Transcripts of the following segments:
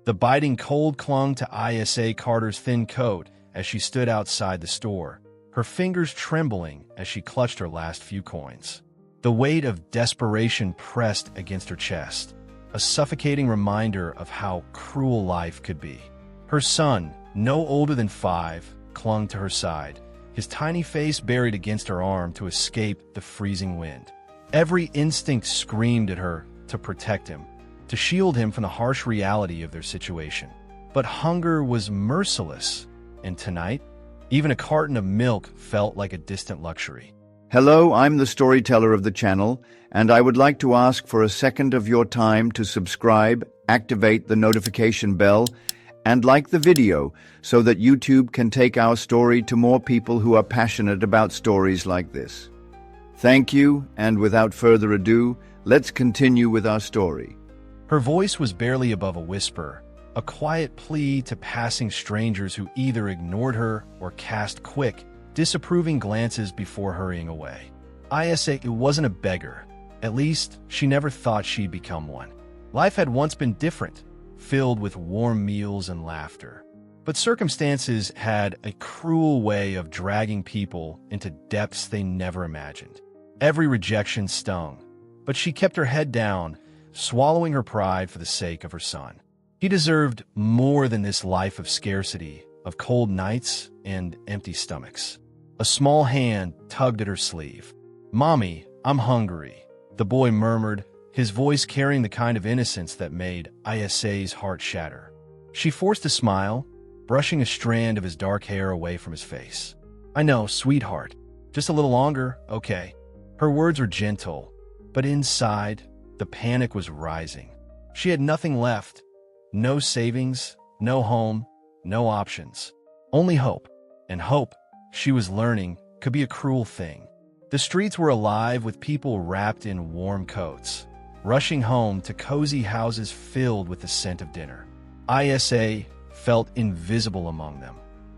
The biting cold clung to Isa Carter's thin coat as she stood outside the store, her fingers trembling as she clutched her last few coins. The weight of desperation pressed against her chest, a suffocating reminder of how cruel life could be. Her son, no older than 5, clung to her side, his tiny face buried against her arm to escape the freezing wind. Every instinct screamed at her to protect him, to shield him from the harsh reality of their situation. But hunger was merciless, and tonight, even a carton of milk felt like a distant luxury. Hello, I'm the storyteller of the channel, and I would like to ask for a second of your time to subscribe, activate the notification bell, and like the video so that YouTube can take our story to more people who are passionate about stories like this. Thank you, and without further ado, let's continue with our story. Her voice was barely above a whisper, a quiet plea to passing strangers who either ignored her or cast quick, disapproving glances before hurrying away. Isa wasn't a beggar. At least, she never thought she'd become one. Life had once been different, filled with warm meals and laughter. But circumstances had a cruel way of dragging people into depths they never imagined. Every rejection stung, but she kept her head down, swallowing her pride for the sake of her son. He deserved more than this life of scarcity, of cold nights and empty stomachs. A small hand tugged at her sleeve. "Mommy, I'm hungry," the boy murmured, his voice carrying the kind of innocence that made Isa's heart shatter. She forced a smile, brushing a strand of his dark hair away from his face. "I know, sweetheart. Just a little longer, okay." Her words were gentle, but inside, the panic was rising. She had nothing left. No savings, no home, no options. Only hope. And hope, she was learning, could be a cruel thing. The streets were alive with people wrapped in warm coats, rushing home to cozy houses filled with the scent of dinner. Isa felt invisible among them,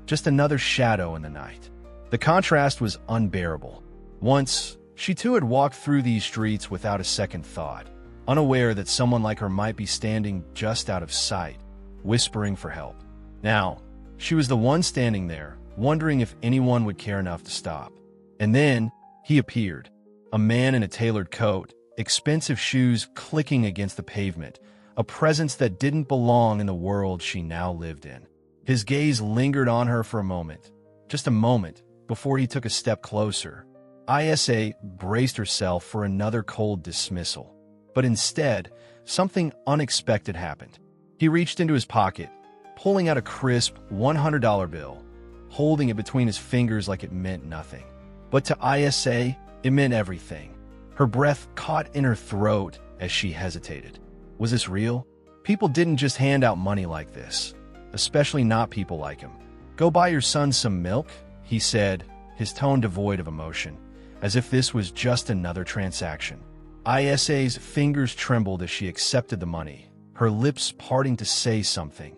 just another shadow in the night. The contrast was unbearable. Once, she too had walked through these streets without a second thought, unaware that someone like her might be standing just out of sight, whispering for help. Now, she was the one standing there, wondering if anyone would care enough to stop. And then, he appeared, a man in a tailored coat, expensive shoes clicking against the pavement, a presence that didn't belong in the world she now lived in. His gaze lingered on her for a moment, just a moment, before he took a step closer. Isa braced herself for another cold dismissal. But instead, something unexpected happened. He reached into his pocket, pulling out a crisp $100 bill, holding it between his fingers like it meant nothing. But to Isa, it meant everything. Her breath caught in her throat as she hesitated. Was this real? People didn't just hand out money like this, especially not people like him. "Go buy your son some milk," he said, his tone devoid of emotion, as if this was just another transaction. Isa's fingers trembled as she accepted the money, her lips parting to say something.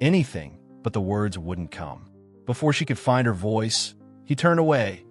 Anything, but the words wouldn't come. Before she could find her voice, he turned away,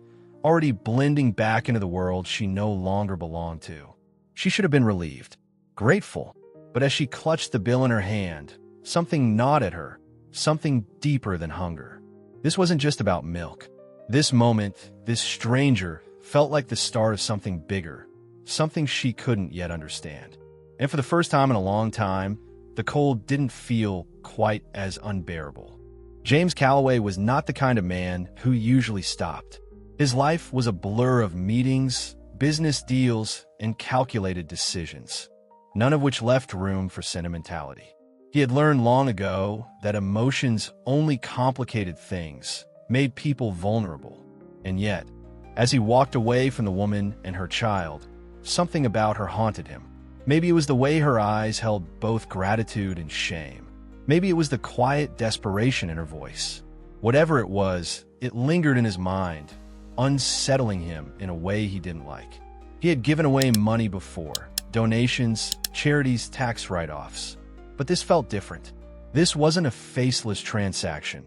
already blending back into the world she no longer belonged to. She should have been relieved, grateful, but as she clutched the bill in her hand, something gnawed at her, something deeper than hunger. This wasn't just about milk. This moment, this stranger, felt like the start of something bigger, something she couldn't yet understand. And for the first time in a long time, the cold didn't feel quite as unbearable. James Calloway was not the kind of man who usually stopped. His life was a blur of meetings, business deals, and calculated decisions, none of which left room for sentimentality. He had learned long ago that emotions only complicated things, made people vulnerable. And yet, as he walked away from the woman and her child, something about her haunted him. Maybe it was the way her eyes held both gratitude and shame. Maybe it was the quiet desperation in her voice. Whatever it was, it lingered in his mind, unsettling him in a way he didn't like. He had given away money before, donations, charities, tax write-offs. But this felt different. This wasn't a faceless transaction.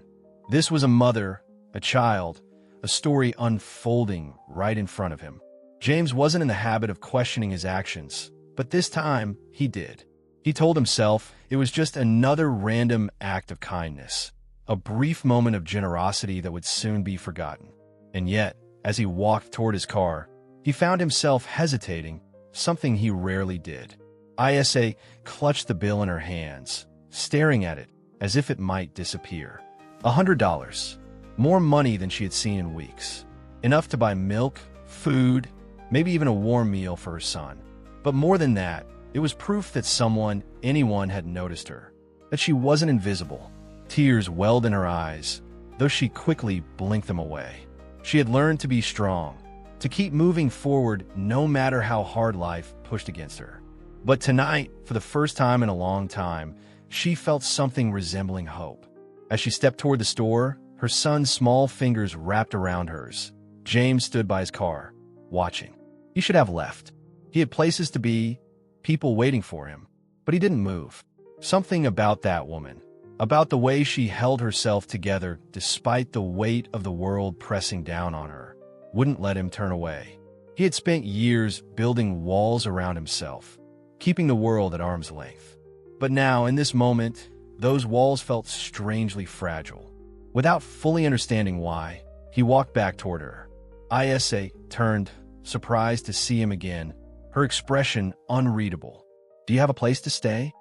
This was a mother, a child, a story unfolding right in front of him. James wasn't in the habit of questioning his actions, but this time he did. He told himself it was just another random act of kindness, a brief moment of generosity that would soon be forgotten. And yet, as he walked toward his car, he found himself hesitating, something he rarely did. Isa clutched the bill in her hands, staring at it as if it might disappear. $100. More money than she had seen in weeks. Enough to buy milk, food, maybe even a warm meal for her son. But more than that, it was proof that anyone had noticed her, that she wasn't invisible. Tears welled in her eyes, though she quickly blinked them away. She had learned to be strong, to keep moving forward no matter how hard life pushed against her. But tonight, for the first time in a long time, she felt something resembling hope. As she stepped toward the store, her son's small fingers wrapped around hers. James stood by his car, watching. He should have left. He had places to be, people waiting for him, but he didn't move. Something about that woman, about the way she held herself together despite the weight of the world pressing down on her, wouldn't let him turn away. He had spent years building walls around himself, keeping the world at arm's length. But now, in this moment, those walls felt strangely fragile. Without fully understanding why, he walked back toward her. Isa turned, surprised to see him again, her expression unreadable. "Do you have a place to stay?"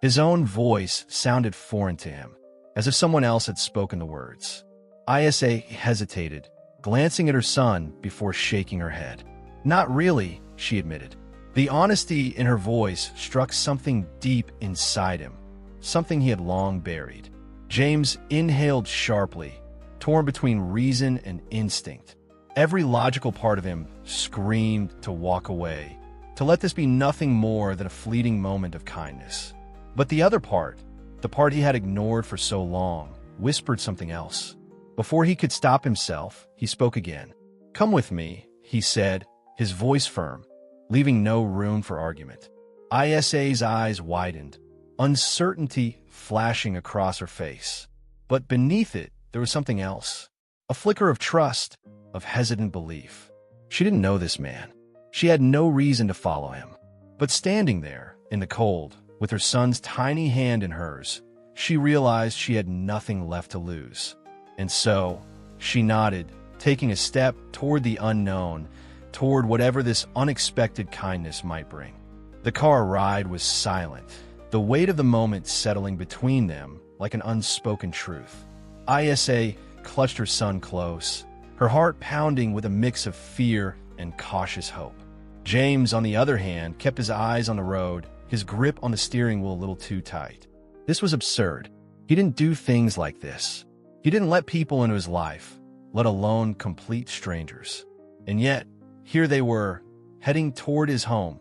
His own voice sounded foreign to him, as if someone else had spoken the words. Isa hesitated, glancing at her son before shaking her head. "Not really," she admitted. The honesty in her voice struck something deep inside him, something he had long buried. James inhaled sharply, torn between reason and instinct. Every logical part of him screamed to walk away, to let this be nothing more than a fleeting moment of kindness. But the other part, the part he had ignored for so long, whispered something else. Before he could stop himself, he spoke again. "Come with me," he said, his voice firm, leaving no room for argument. Isa's eyes widened, uncertainty flashing across her face. But beneath it, there was something else. A flicker of trust, of hesitant belief. She didn't know this man. She had no reason to follow him. But standing there, in the cold, with her son's tiny hand in hers, she realized she had nothing left to lose. And so, she nodded, taking a step toward the unknown, toward whatever this unexpected kindness might bring. The car ride was silent, the weight of the moment settling between them like an unspoken truth. Isa clutched her son close, her heart pounding with a mix of fear and cautious hope. James, on the other hand, kept his eyes on the road, his grip on the steering wheel a little too tight. This was absurd. He didn't do things like this. He didn't let people into his life, let alone complete strangers. And yet, here they were, heading toward his home,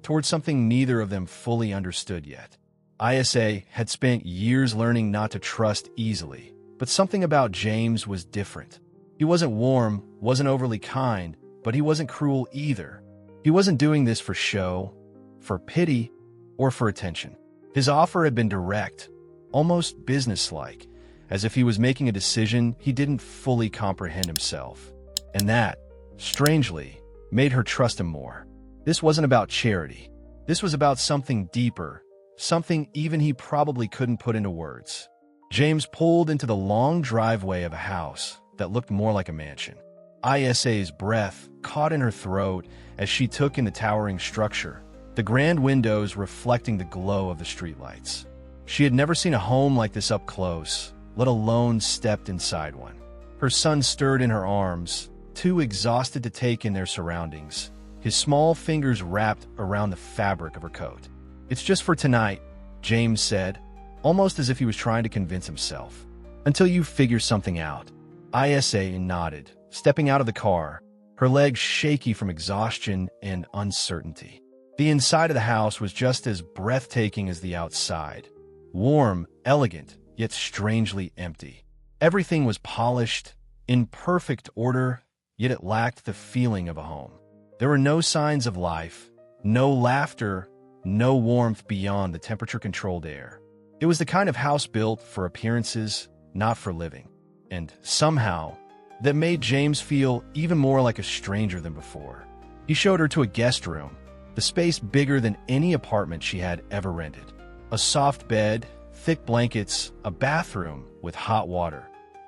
toward something neither of them fully understood yet. Isa had spent years learning not to trust easily, but something about James was different. He wasn't warm, wasn't overly kind, but he wasn't cruel either. He wasn't doing this for show, for pity, or for attention. His offer had been direct, almost businesslike, as if he was making a decision he didn't fully comprehend himself. And that, strangely, made her trust him more. This wasn't about charity. This was about something deeper, something even he probably couldn't put into words. James pulled into the long driveway of a house that looked more like a mansion. Isa's breath caught in her throat as she took in the towering structure, the grand windows reflecting the glow of the streetlights. She had never seen a home like this up close, let alone stepped inside one. Her son stirred in her arms, too exhausted to take in their surroundings, his small fingers wrapped around the fabric of her coat. "It's just for tonight," James said, almost as if he was trying to convince himself. "Until you figure something out." Isa nodded, stepping out of the car, her legs shaky from exhaustion and uncertainty. The inside of the house was just as breathtaking as the outside. Warm, elegant, yet strangely empty. Everything was polished, in perfect order, yet it lacked the feeling of a home. There were no signs of life, no laughter, no warmth beyond the temperature-controlled air. It was the kind of house built for appearances, not for living. And somehow, that made James feel even more like a stranger than before. He showed her to a guest room, the space bigger than any apartment she had ever rented. A soft bed, thick blankets, a bathroom with hot water.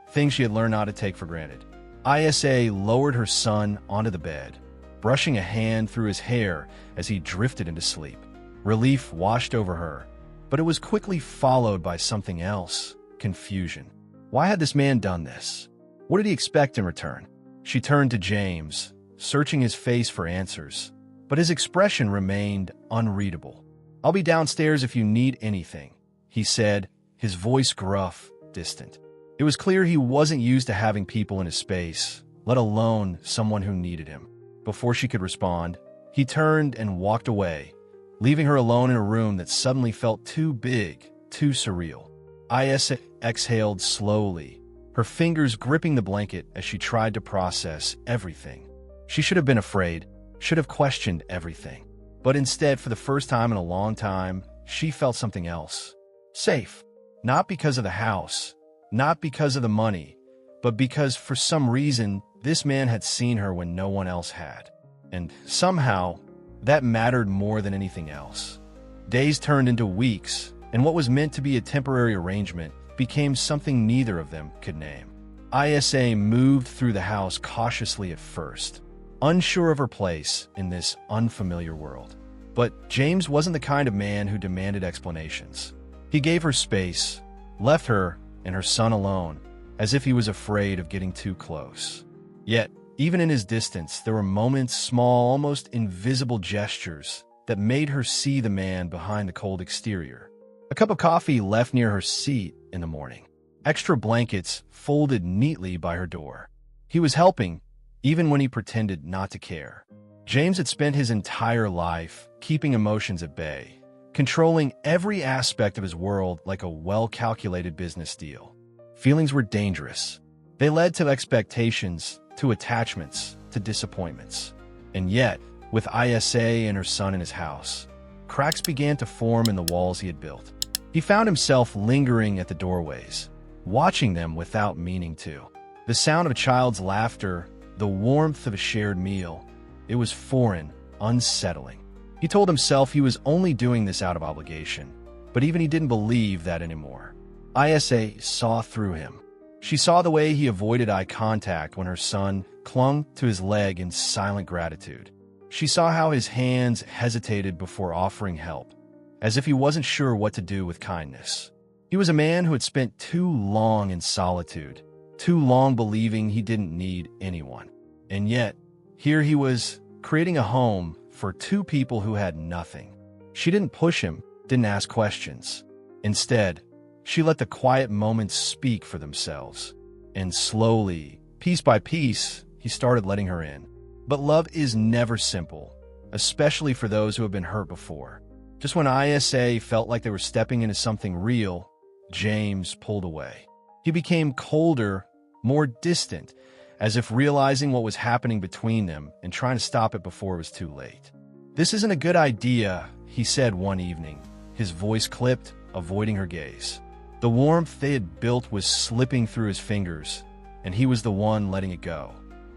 Things she had learned not to take for granted. Isa lowered her son onto the bed, brushing a hand through his hair as he drifted into sleep. Relief washed over her, but it was quickly followed by something else: confusion. Why had this man done this? What did he expect in return? She turned to James, searching his face for answers, but his expression remained unreadable. "I'll be downstairs if you need anything," he said, his voice gruff, distant. It was clear he wasn't used to having people in his space, let alone someone who needed him. Before she could respond, he turned and walked away, leaving her alone in a room that suddenly felt too big, too surreal. Isa exhaled slowly, her fingers gripping the blanket as she tried to process everything. She should have been afraid, should have questioned everything. But instead, for the first time in a long time, she felt something else. Safe. Not because of the house, not because of the money, but because for some reason, this man had seen her when no one else had. And somehow, that mattered more than anything else. Days turned into weeks, and what was meant to be a temporary arrangement became something neither of them could name. Isa moved through the house cautiously at first, unsure of her place in this unfamiliar world. But James wasn't the kind of man who demanded explanations. He gave her space, left her and her son alone, as if he was afraid of getting too close. Yet, even in his distance, there were moments, small, almost invisible gestures that made her see the man behind the cold exterior. A cup of coffee left near her seat in the morning. Extra blankets folded neatly by her door. He was helping, even when he pretended not to care. James had spent his entire life keeping emotions at bay, controlling every aspect of his world like a well-calculated business deal. Feelings were dangerous. They led to expectations, to attachments, to disappointments. And yet, with Isa and her son in his house, cracks began to form in the walls he had built. He found himself lingering at the doorways, watching them without meaning to. The sound of a child's laughter, the warmth of a shared meal, it was foreign, unsettling. He told himself he was only doing this out of obligation, but even he didn't believe that anymore. Isa saw through him. She saw the way he avoided eye contact when her son clung to his leg in silent gratitude. She saw how his hands hesitated before offering help, as if he wasn't sure what to do with kindness. He was a man who had spent too long in solitude, too long believing he didn't need anyone. And yet, here he was, creating a home for two people who had nothing. She didn't push him, didn't ask questions. Instead, she let the quiet moments speak for themselves. And slowly, piece by piece, he started letting her in. But love is never simple, especially for those who have been hurt before. Just when Isa felt like they were stepping into something real, James pulled away. He became colder, more distant, as if realizing what was happening between them and trying to stop it before it was too late. "This isn't a good idea," he said one evening, his voice clipped, avoiding her gaze. The warmth they had built was slipping through his fingers, and he was the one letting it go.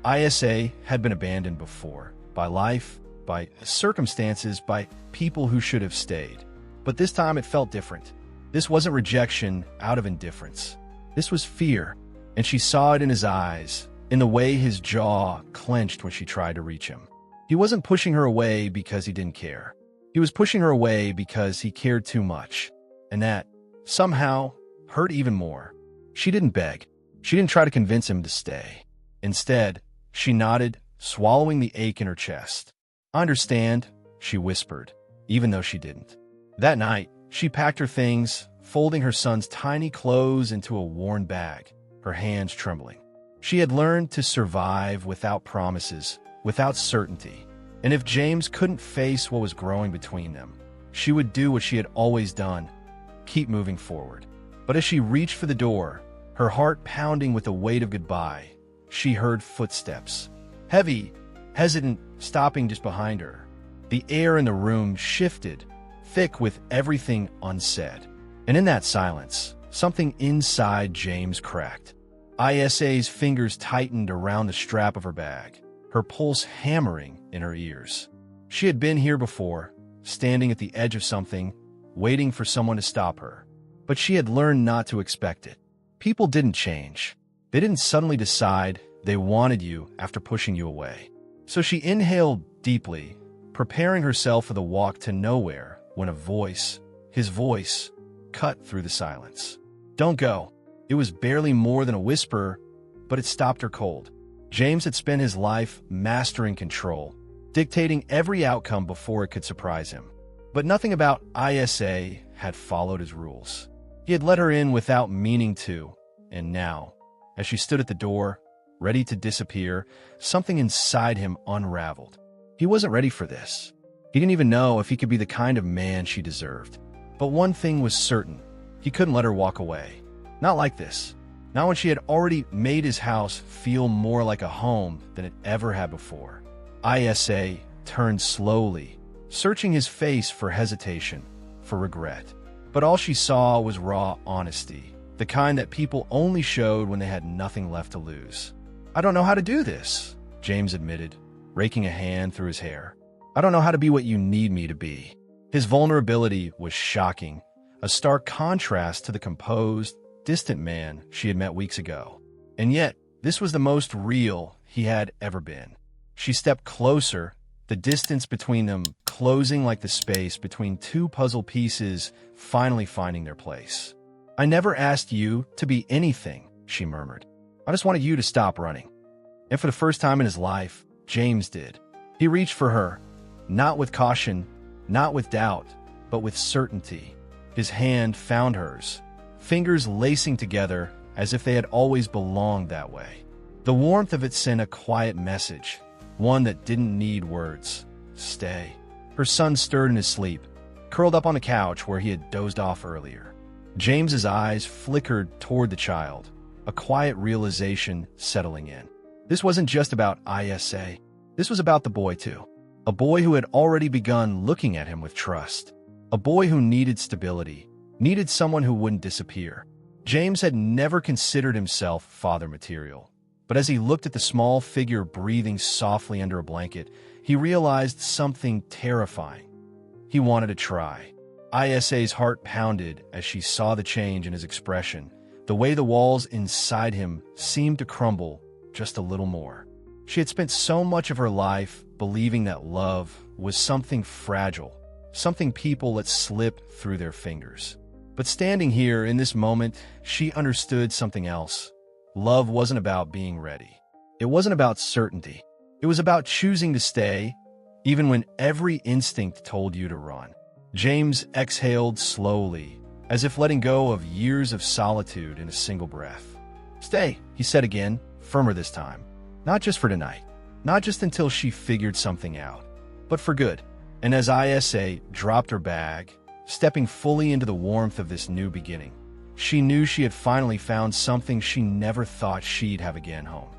Isa had been abandoned before, by life, by circumstances, by people who should have stayed. But this time it felt different. This wasn't rejection out of indifference. This was fear, and she saw it in his eyes, in the way his jaw clenched when she tried to reach him. He wasn't pushing her away because he didn't care. He was pushing her away because he cared too much, and that, somehow, hurt even more. She didn't beg. She didn't try to convince him to stay. Instead, she nodded, swallowing the ache in her chest. "I understand," she whispered, even though she didn't. That night, she packed her things, folding her son's tiny clothes into a worn bag, her hands trembling. She had learned to survive without promises, without certainty. And if James couldn't face what was growing between them, she would do what she had always done, keep moving forward. But as she reached for the door, her heart pounding with the weight of goodbye, she heard footsteps. Heavy, hesitant, stopping just behind her. The air in the room shifted, thick with everything unsaid. And in that silence, something inside James cracked. Isa's fingers tightened around the strap of her bag, her pulse hammering in her ears. She had been here before, standing at the edge of something, waiting for someone to stop her. But she had learned not to expect it. People didn't change. They didn't suddenly decide they wanted you after pushing you away. So she inhaled deeply, preparing herself for the walk to nowhere, when a voice, his voice, cut through the silence. "Don't go." It was barely more than a whisper, but it stopped her cold. James had spent his life mastering control, dictating every outcome before it could surprise him. But nothing about ISA had followed his rules. He had let her in without meaning to, and now, as she stood at the door, ready to disappear, something inside him unraveled. He wasn't ready for this. He didn't even know if he could be the kind of man she deserved. But one thing was certain. He couldn't let her walk away. Not like this. Not when she had already made his house feel more like a home than it ever had before. ISA turned slowly, searching his face for hesitation, for regret. But all she saw was raw honesty, the kind that people only showed when they had nothing left to lose. "I don't know how to do this," James admitted, raking a hand through his hair. "I don't know how to be what you need me to be." His vulnerability was shocking, a stark contrast to the composed, distant man she had met weeks ago. And yet, this was the most real he had ever been. She stepped closer, the distance between them closing like the space between two puzzle pieces finally finding their place. "I never asked you to be anything," she murmured. "I just wanted you to stop running." And for the first time in his life, James did. He reached for her, not with caution, not with doubt, but with certainty. His hand found hers, fingers lacing together as if they had always belonged that way. The warmth of it sent a quiet message, one that didn't need words. Stay. Her son stirred in his sleep, curled up on the couch where he had dozed off earlier. James's eyes flickered toward the child, a quiet realization settling in. This wasn't just about ISA. This was about the boy, too. A boy who had already begun looking at him with trust. A boy who needed stability, needed someone who wouldn't disappear. James had never considered himself father material. But as he looked at the small figure breathing softly under a blanket, he realized something terrifying. He wanted to try. ISA's heart pounded as she saw the change in his expression, the way the walls inside him seemed to crumble just a little more. She had spent so much of her life believing that love was something fragile, something people let slip through their fingers. But standing here in this moment, she understood something else. Love wasn't about being ready. It wasn't about certainty. It was about choosing to stay, even when every instinct told you to run. James exhaled slowly, as if letting go of years of solitude in a single breath. "Stay," he said again, firmer this time. "Not just for tonight. Not just until she figured something out, but for good." And as ISA dropped her bag, stepping fully into the warmth of this new beginning, she knew she had finally found something she never thought she'd have again: home.